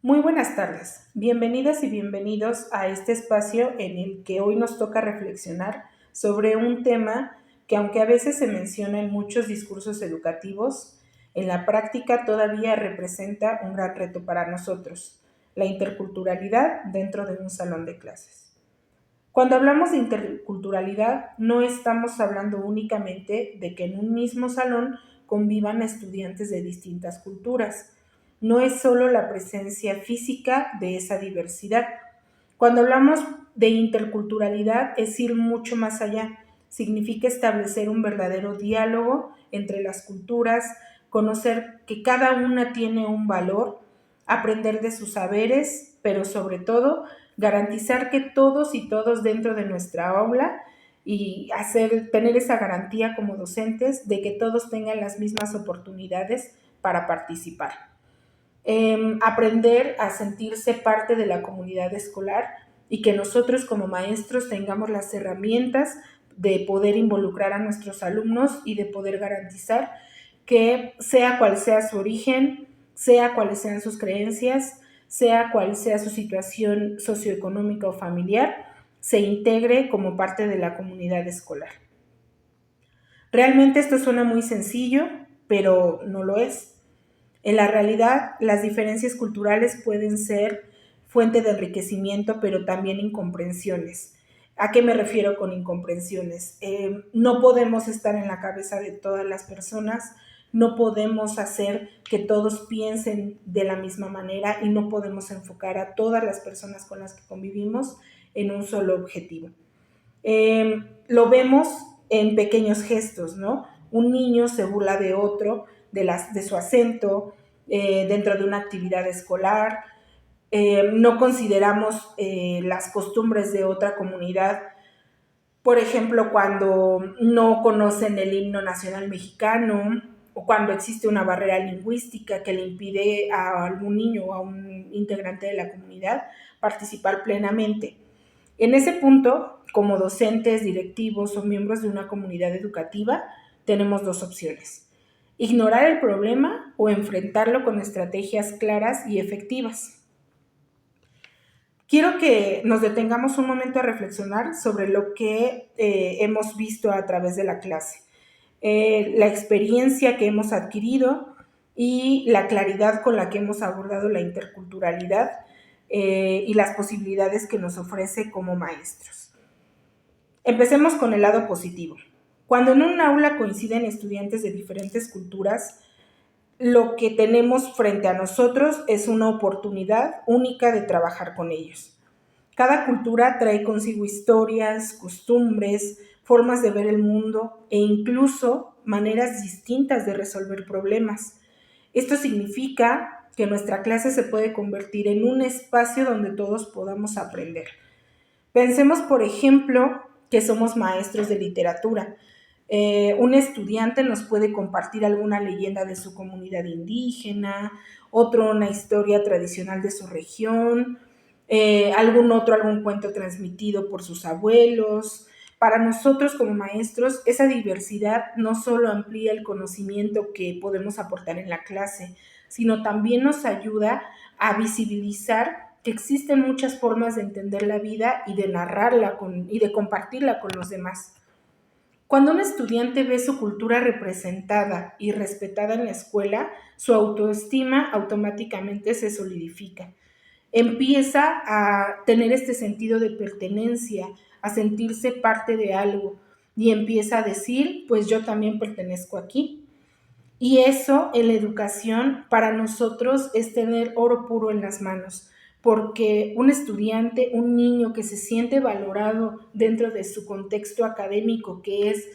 Muy buenas tardes, bienvenidas y bienvenidos a este espacio en el que hoy nos toca reflexionar sobre un tema que aunque a veces se menciona en muchos discursos educativos, en la práctica todavía representa un gran reto para nosotros, la interculturalidad dentro de un salón de clases. Cuando hablamos de interculturalidad, no estamos hablando únicamente de que en un mismo salón convivan estudiantes de distintas culturas. No es solo la presencia física de esa diversidad. Cuando hablamos de interculturalidad es ir mucho más allá. Significa establecer un verdadero diálogo entre las culturas, conocer que cada una tiene un valor, aprender de sus saberes, pero sobre todo garantizar que todos y todos dentro de nuestra aula y tener esa garantía como docentes de que todos tengan las mismas oportunidades para participar. Aprender a sentirse parte de la comunidad escolar y que nosotros como maestros tengamos las herramientas de poder involucrar a nuestros alumnos y de poder garantizar que sea cual sea su origen, sea cuáles sean sus creencias, sea cual sea su situación socioeconómica o familiar, se integre como parte de la comunidad escolar. Realmente esto suena muy sencillo, pero no lo es. En la realidad, las diferencias culturales pueden ser fuente de enriquecimiento, pero también incomprensiones. ¿A qué me refiero con incomprensiones? No podemos estar en la cabeza de todas las personas, no podemos hacer que todos piensen de la misma manera y no podemos enfocar a todas las personas con las que convivimos en un solo objetivo. Lo vemos en pequeños gestos, ¿no? Un niño se burla de otro, de su acento, dentro de una actividad escolar. No consideramos las costumbres de otra comunidad. Por ejemplo, cuando no conocen el himno nacional mexicano o cuando existe una barrera lingüística que le impide a algún niño o a un integrante de la comunidad participar plenamente. En ese punto, como docentes, directivos o miembros de una comunidad educativa, tenemos dos opciones: ignorar el problema o enfrentarlo con estrategias claras y efectivas. Quiero que nos detengamos un momento a reflexionar sobre lo que hemos visto a través de la clase, la experiencia que hemos adquirido y la claridad con la que hemos abordado la interculturalidad y las posibilidades que nos ofrece como maestros. Empecemos con el lado positivo. Cuando en un aula coinciden estudiantes de diferentes culturas, lo que tenemos frente a nosotros es una oportunidad única de trabajar con ellos. Cada cultura trae consigo historias, costumbres, formas de ver el mundo e incluso maneras distintas de resolver problemas. Esto significa que nuestra clase se puede convertir en un espacio donde todos podamos aprender. Pensemos, por ejemplo, que somos maestros de literatura. Un estudiante nos puede compartir alguna leyenda de su comunidad indígena, otro una historia tradicional de su región, algún cuento transmitido por sus abuelos. Para nosotros como maestros, esa diversidad no solo amplía el conocimiento que podemos aportar en la clase, sino también nos ayuda a visibilizar que existen muchas formas de entender la vida y de narrarla y de compartirla con los demás. Cuando un estudiante ve su cultura representada y respetada en la escuela, su autoestima automáticamente se solidifica. Empieza a tener este sentido de pertenencia, a sentirse parte de algo y empieza a decir, pues yo también pertenezco aquí. Y eso en la educación para nosotros es tener oro puro en las manos, porque un estudiante, un niño que se siente valorado dentro de su contexto académico, que es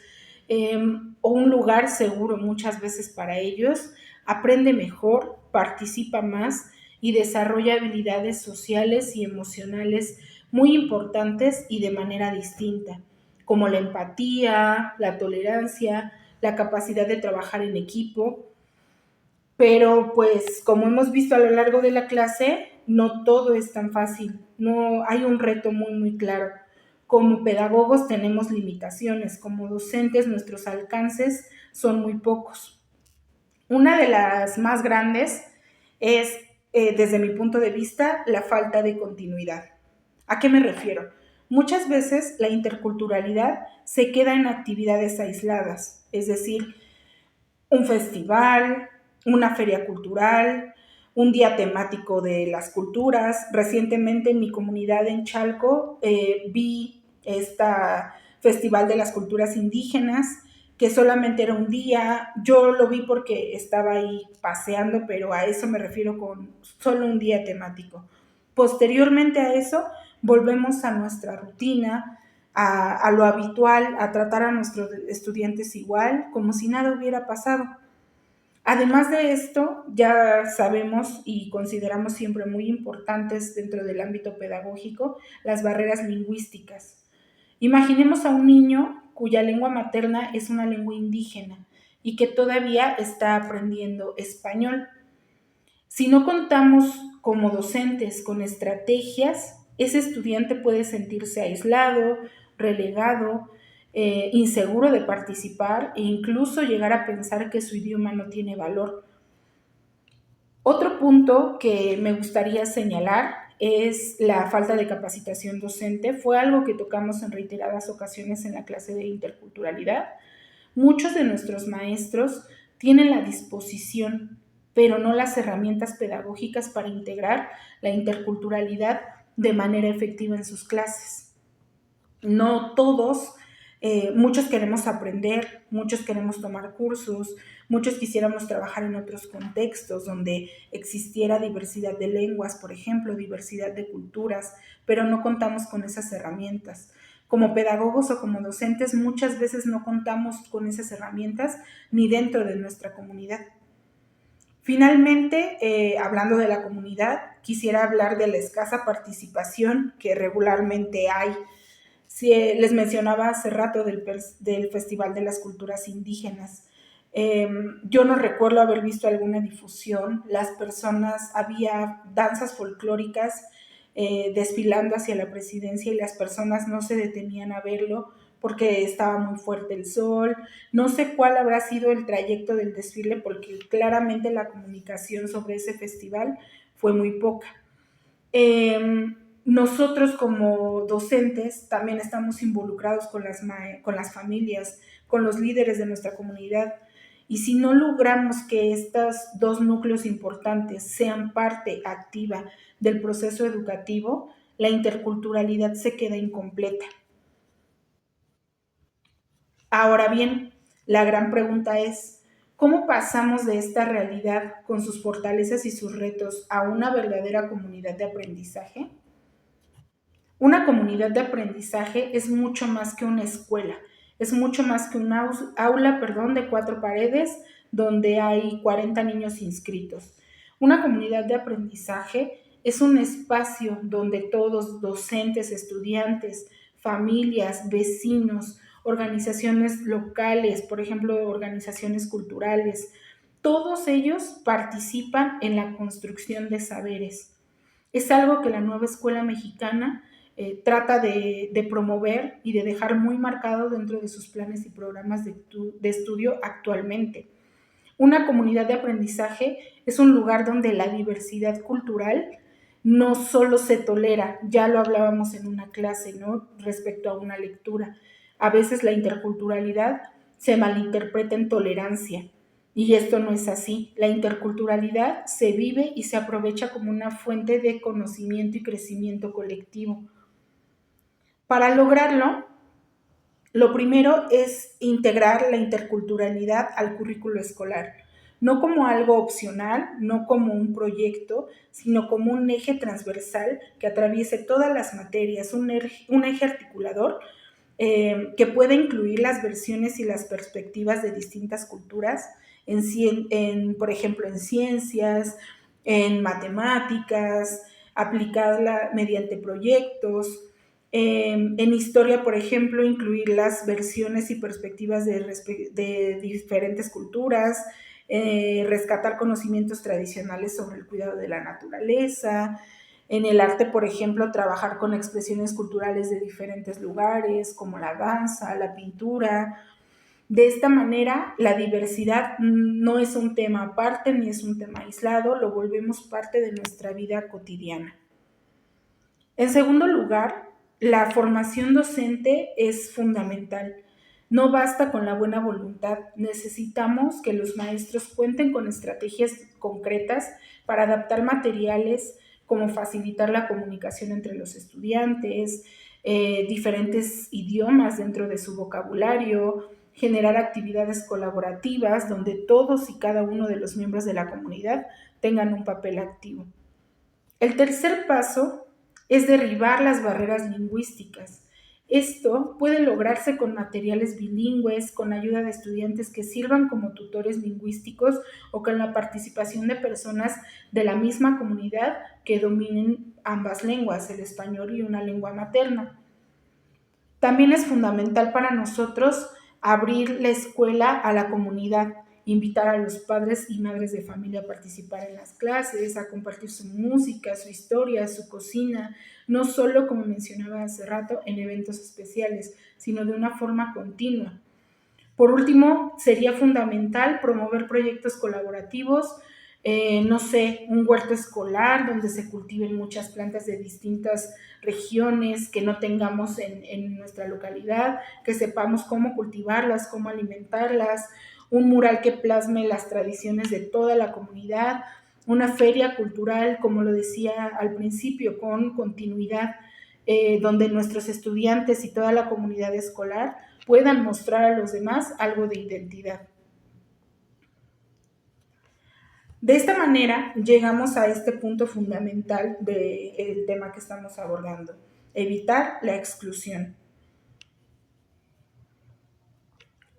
un lugar seguro muchas veces para ellos, aprende mejor, participa más y desarrolla habilidades sociales y emocionales muy importantes y de manera distinta, como la empatía, la tolerancia, la capacidad de trabajar en equipo. Pero pues como hemos visto a lo largo de la clase, no todo es tan fácil, no hay un reto muy claro. Como pedagogos tenemos limitaciones, como docentes nuestros alcances son muy pocos. Una de las más grandes es desde mi punto de vista, la falta de continuidad. ¿A qué me refiero? Muchas veces la interculturalidad se queda en actividades aisladas, es decir, un festival, una feria cultural, un día temático de las culturas. Recientemente en mi comunidad en Chalco vi este Festival de las Culturas Indígenas, que solamente era un día. Yo lo vi porque estaba ahí paseando, pero a eso me refiero con solo un día temático. Posteriormente a eso, volvemos a nuestra rutina, a lo habitual, a tratar a nuestros estudiantes igual, como si nada hubiera pasado. Además de esto, ya sabemos y consideramos siempre muy importantes dentro del ámbito pedagógico las barreras lingüísticas. Imaginemos a un niño cuya lengua materna es una lengua indígena y que todavía está aprendiendo español. Si no contamos como docentes con estrategias, ese estudiante puede sentirse aislado, relegado, inseguro de participar e incluso llegar a pensar que su idioma no tiene valor. Otro punto que me gustaría señalar es la falta de capacitación docente. Fue algo que tocamos en reiteradas ocasiones en la clase de interculturalidad. Muchos de nuestros maestros tienen la disposición, pero no las herramientas pedagógicas para integrar la interculturalidad de manera efectiva en sus clases. No todos, muchos queremos aprender, muchos queremos tomar cursos, muchos quisiéramos trabajar en otros contextos donde existiera diversidad de lenguas, por ejemplo, diversidad de culturas, pero no contamos con esas herramientas. Como pedagogos o como docentes muchas veces no contamos con esas herramientas ni dentro de nuestra comunidad. Finalmente, hablando de la comunidad, quisiera hablar de la escasa participación que regularmente hay. Sí, les mencionaba hace rato del Festival de las Culturas Indígenas. Yo no recuerdo haber visto alguna difusión. Las personas, había danzas folclóricas desfilando hacia la presidencia y las personas no se detenían a verlo porque estaba muy fuerte el sol. No sé cuál habrá sido el trayecto del desfile porque claramente la comunicación sobre ese festival fue muy poca. Nosotros como docentes también estamos involucrados con las familias, con los líderes de nuestra comunidad. Y si no logramos que estos dos núcleos importantes sean parte activa del proceso educativo, la interculturalidad se queda incompleta. Ahora bien, la gran pregunta es, ¿cómo pasamos de esta realidad con sus fortalezas y sus retos a una verdadera comunidad de aprendizaje? Una comunidad de aprendizaje es mucho más que una escuela, es mucho más que un aula, de 4 paredes donde hay 40 niños inscritos. Una comunidad de aprendizaje es un espacio donde todos, docentes, estudiantes, familias, vecinos, organizaciones locales, por ejemplo, organizaciones culturales, todos ellos participan en la construcción de saberes. Es algo que la nueva escuela mexicana trata de promover y de dejar muy marcado dentro de sus planes y programas de estudio actualmente. Una comunidad de aprendizaje es un lugar donde la diversidad cultural no solo se tolera, ya lo hablábamos en una clase, ¿no? Respecto a una lectura. A veces la interculturalidad se malinterpreta en tolerancia y esto no es así. La interculturalidad se vive y se aprovecha como una fuente de conocimiento y crecimiento colectivo. Para lograrlo, lo primero es integrar la interculturalidad al currículo escolar, no como algo opcional, no como un proyecto, sino como un eje transversal que atraviese todas las materias, un eje articulador que pueda incluir las versiones y las perspectivas de distintas culturas, por ejemplo, en ciencias, en matemáticas, aplicarla mediante proyectos. En historia, por ejemplo, incluir las versiones y perspectivas de diferentes culturas, rescatar conocimientos tradicionales sobre el cuidado de la naturaleza. En el arte, por ejemplo, trabajar con expresiones culturales de diferentes lugares, como la danza, la pintura. De esta manera, la diversidad no es un tema aparte ni es un tema aislado, lo volvemos parte de nuestra vida cotidiana. En segundo lugar, la formación docente es fundamental. No basta con la buena voluntad, necesitamos que los maestros cuenten con estrategias concretas para adaptar materiales, como facilitar la comunicación entre los estudiantes, diferentes idiomas dentro de su vocabulario, generar actividades colaborativas donde todos y cada uno de los miembros de la comunidad tengan un papel activo. El tercer paso es derribar las barreras lingüísticas. Esto puede lograrse con materiales bilingües, con ayuda de estudiantes que sirvan como tutores lingüísticos o con la participación de personas de la misma comunidad que dominen ambas lenguas, el español y una lengua materna. También es fundamental para nosotros abrir la escuela a la comunidad, invitar a los padres y madres de familia a participar en las clases, a compartir su música, su historia, su cocina, no solo, como mencionaba hace rato, en eventos especiales, sino de una forma continua. Por último, sería fundamental promover proyectos colaborativos, no sé, un huerto escolar donde se cultiven muchas plantas de distintas regiones que no tengamos en nuestra localidad, que sepamos cómo cultivarlas, cómo alimentarlas, un mural que plasme las tradiciones de toda la comunidad, una feria cultural, como lo decía al principio, con continuidad, donde nuestros estudiantes y toda la comunidad escolar puedan mostrar a los demás algo de identidad. De esta manera llegamos a este punto fundamental del tema que estamos abordando, evitar la exclusión.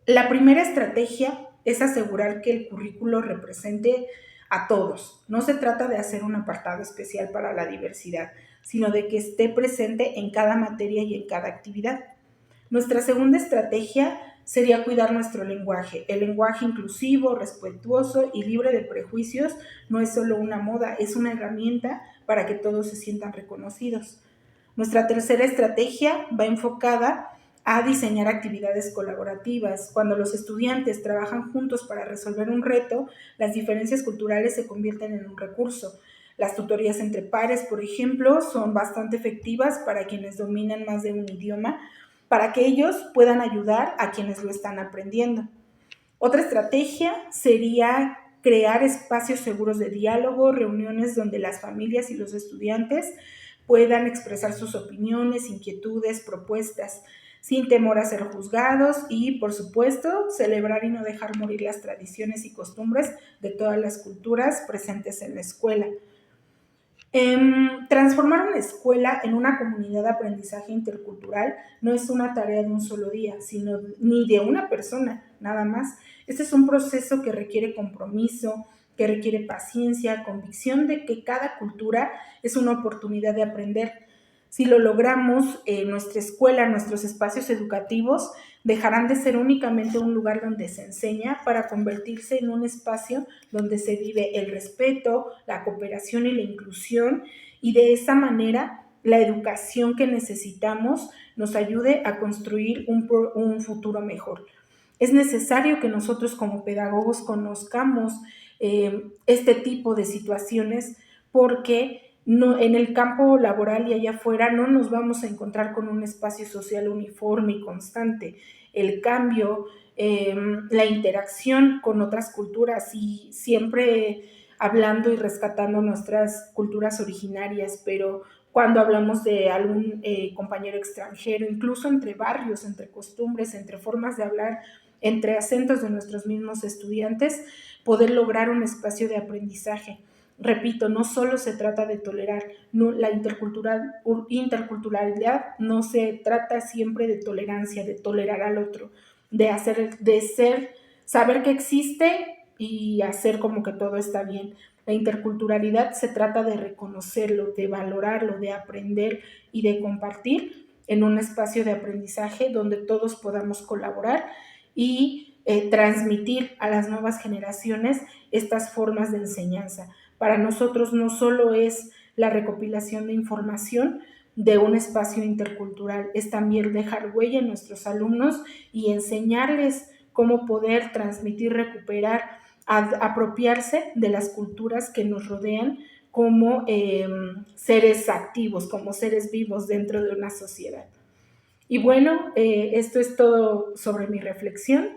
La primera estrategia es asegurar que el currículo represente a todos. No se trata de hacer un apartado especial para la diversidad, sino de que esté presente en cada materia y en cada actividad. Nuestra segunda estrategia sería cuidar nuestro lenguaje. El lenguaje inclusivo, respetuoso y libre de prejuicios no es solo una moda, es una herramienta para que todos se sientan reconocidos. Nuestra tercera estrategia va enfocada a diseñar actividades colaborativas. Cuando los estudiantes trabajan juntos para resolver un reto, las diferencias culturales se convierten en un recurso. Las tutorías entre pares, por ejemplo, son bastante efectivas para quienes dominan más de un idioma, para que ellos puedan ayudar a quienes lo están aprendiendo. Otra estrategia sería crear espacios seguros de diálogo, reuniones donde las familias y los estudiantes puedan expresar sus opiniones, inquietudes, propuestas, sin temor a ser juzgados y, por supuesto, celebrar y no dejar morir las tradiciones y costumbres de todas las culturas presentes en la escuela. Transformar una escuela en una comunidad de aprendizaje intercultural no es una tarea de un solo día, sino ni de una persona, nada más. Este es un proceso que requiere compromiso, que requiere paciencia, convicción de que cada cultura es una oportunidad de aprender. Si lo logramos, nuestra escuela, nuestros espacios educativos dejarán de ser únicamente un lugar donde se enseña para convertirse en un espacio donde se vive el respeto, la cooperación y la inclusión, y de esa manera la educación que necesitamos nos ayude a construir un futuro mejor. Es necesario que nosotros como pedagogos conozcamos este tipo de situaciones porque no, en el campo laboral y allá afuera no nos vamos a encontrar con un espacio social uniforme y constante. El cambio, la interacción con otras culturas y siempre hablando y rescatando nuestras culturas originarias, pero cuando hablamos de algún compañero extranjero, incluso entre barrios, entre costumbres, entre formas de hablar, entre acentos de nuestros mismos estudiantes, poder lograr un espacio de aprendizaje. Repito, no solo se trata de tolerar, no, la interculturalidad no se trata siempre de tolerancia, de tolerar al otro, saber que existe y hacer como que todo está bien. La interculturalidad se trata de reconocerlo, de valorarlo, de aprender y de compartir en un espacio de aprendizaje donde todos podamos colaborar y transmitir a las nuevas generaciones estas formas de enseñanza. Para nosotros no solo es la recopilación de información de un espacio intercultural, es también dejar huella en nuestros alumnos y enseñarles cómo poder transmitir, recuperar, apropiarse de las culturas que nos rodean como seres activos, como seres vivos dentro de una sociedad. Y bueno, esto es todo sobre mi reflexión.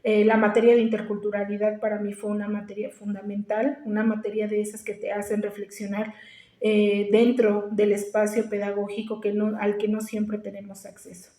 La materia de interculturalidad para mí fue una materia fundamental, una materia de esas que te hacen reflexionar dentro del espacio pedagógico al que no siempre tenemos acceso.